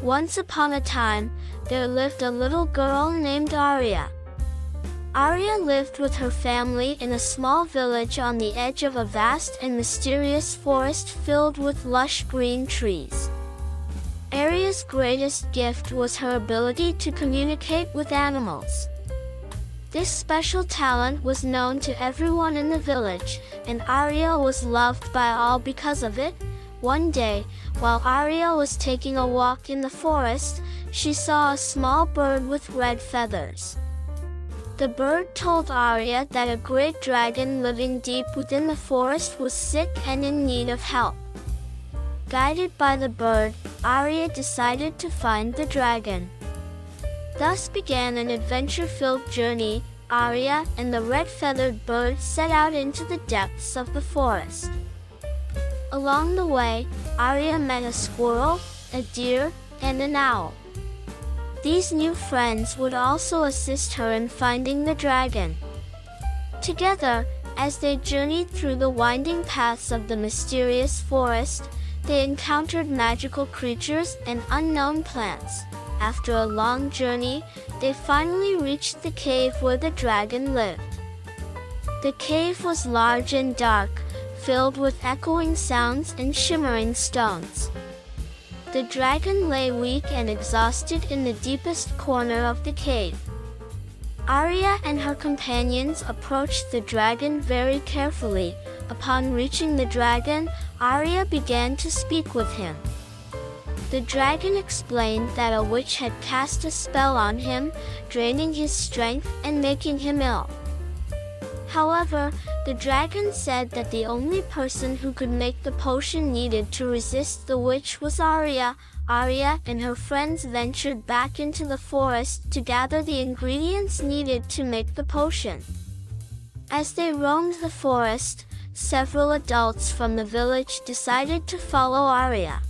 Once upon a time, there lived a little girl named Aria. Aria lived with her family in a small village on the edge of a vast and mysterious forest filled with lush green trees. Aria's greatest gift was her ability to communicate with animals. This special talent was known to everyone in the village, and Aria was loved by all because of it. One day, while Aria was taking a walk in the forest, she saw a small bird with red feathers. The bird told Aria that a great dragon living deep within the forest was sick and in need of help. Guided by the bird, Aria decided to find the dragon. Thus began an adventure-filled journey. Aria and the red-feathered bird set out into the depths of the forest. Along the way, Aria met a squirrel, a deer, and an owl. These new friends would also assist her in finding the dragon. Together, as they journeyed through the winding paths of the mysterious forest, they encountered magical creatures and unknown plants. After a long journey, they finally reached the cave where the dragon lived. The cave was large and dark, filled with echoing sounds and shimmering stones. The dragon lay weak and exhausted in the deepest corner of the cave. Aria and her companions approached the dragon very carefully. Upon reaching the dragon, Aria began to speak with him. The dragon explained that a witch had cast a spell on him, draining his strength and making him ill. However, the dragon said that the only person who could make the potion needed to resist the witch was Aria. Aria and her friends ventured back into the forest to gather the ingredients needed to make the potion. As they roamed the forest, several adults from the village decided to follow Aria.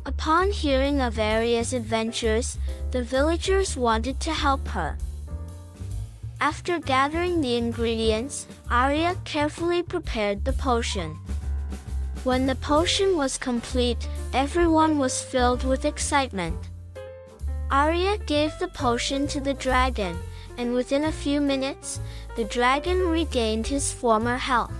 Upon hearing of Aria's adventures, the villagers wanted to help her. After gathering the ingredients, Aria carefully prepared the potion. When the potion was complete, everyone was filled with excitement. Aria gave the potion to the dragon, and within a few minutes, the dragon regained his former health.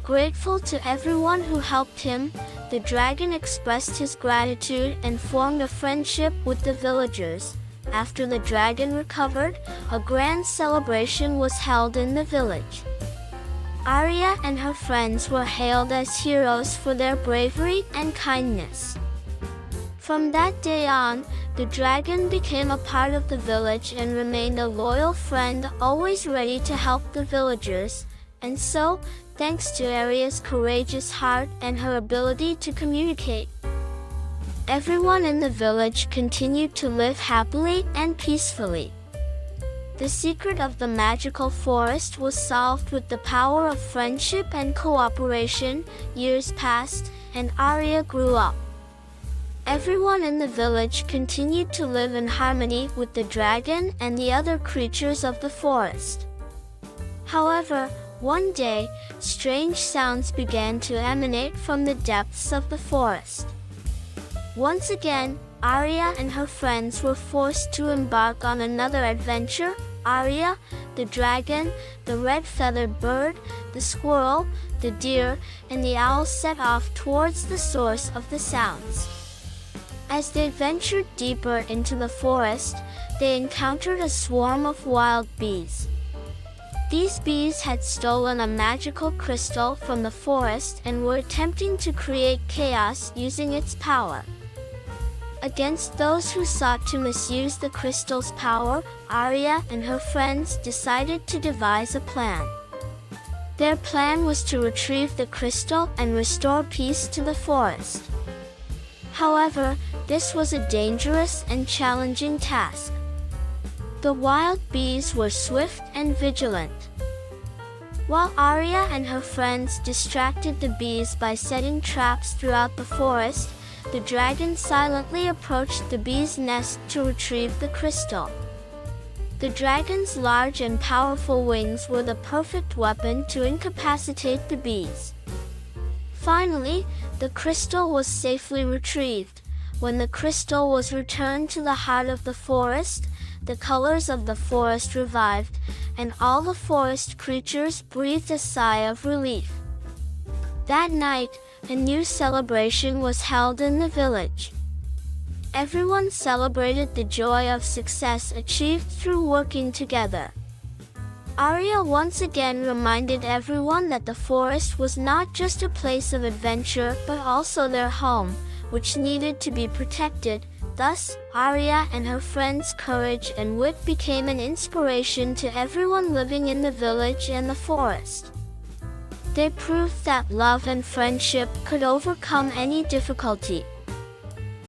Grateful to everyone who helped him, the dragon expressed his gratitude and formed a friendship with the villagers. After the dragon recovered, a grand celebration was held in the village. Aria and her friends were hailed as heroes for their bravery and kindness. From that day on, the dragon became a part of the village and remained a loyal friend, always ready to help the villagers. And so, thanks to Aria's courageous heart and her ability to communicate, everyone in the village continued to live happily and peacefully. The secret of the magical forest was solved with the power of friendship and cooperation. Years passed, and Aria grew up. Everyone in the village continued to live in harmony with the dragon and the other creatures of the forest. However, one day, strange sounds began to emanate from the depths of the forest. Once again, Aria and her friends were forced to embark on another adventure. Aria, the dragon, the red-feathered bird, the squirrel, the deer, and the owl set off towards the source of the sounds. As they ventured deeper into the forest, they encountered a swarm of wild bees. These bees had stolen a magical crystal from the forest and were attempting to create chaos using its power. Against those who sought to misuse the crystal's power, Aria and her friends decided to devise a plan. Their plan was to retrieve the crystal and restore peace to the forest. However, this was a dangerous and challenging task. The wild bees were swift and vigilant. While Aria and her friends distracted the bees by setting traps throughout the forest, the dragon silently approached the bees' nest to retrieve the crystal. The dragon's large and powerful wings were the perfect weapon to incapacitate the bees. Finally, the crystal was safely retrieved. When the crystal was returned to the heart of the forest, the colors of the forest revived, and all the forest creatures breathed a sigh of relief. That night, a new celebration was held in the village. Everyone celebrated the joy of success achieved through working together. Aria once again reminded everyone that the forest was not just a place of adventure but also their home, which needed to be protected. Thus, Aria and her friends' courage and wit became an inspiration to everyone living in the village and the forest. They proved that love and friendship could overcome any difficulty.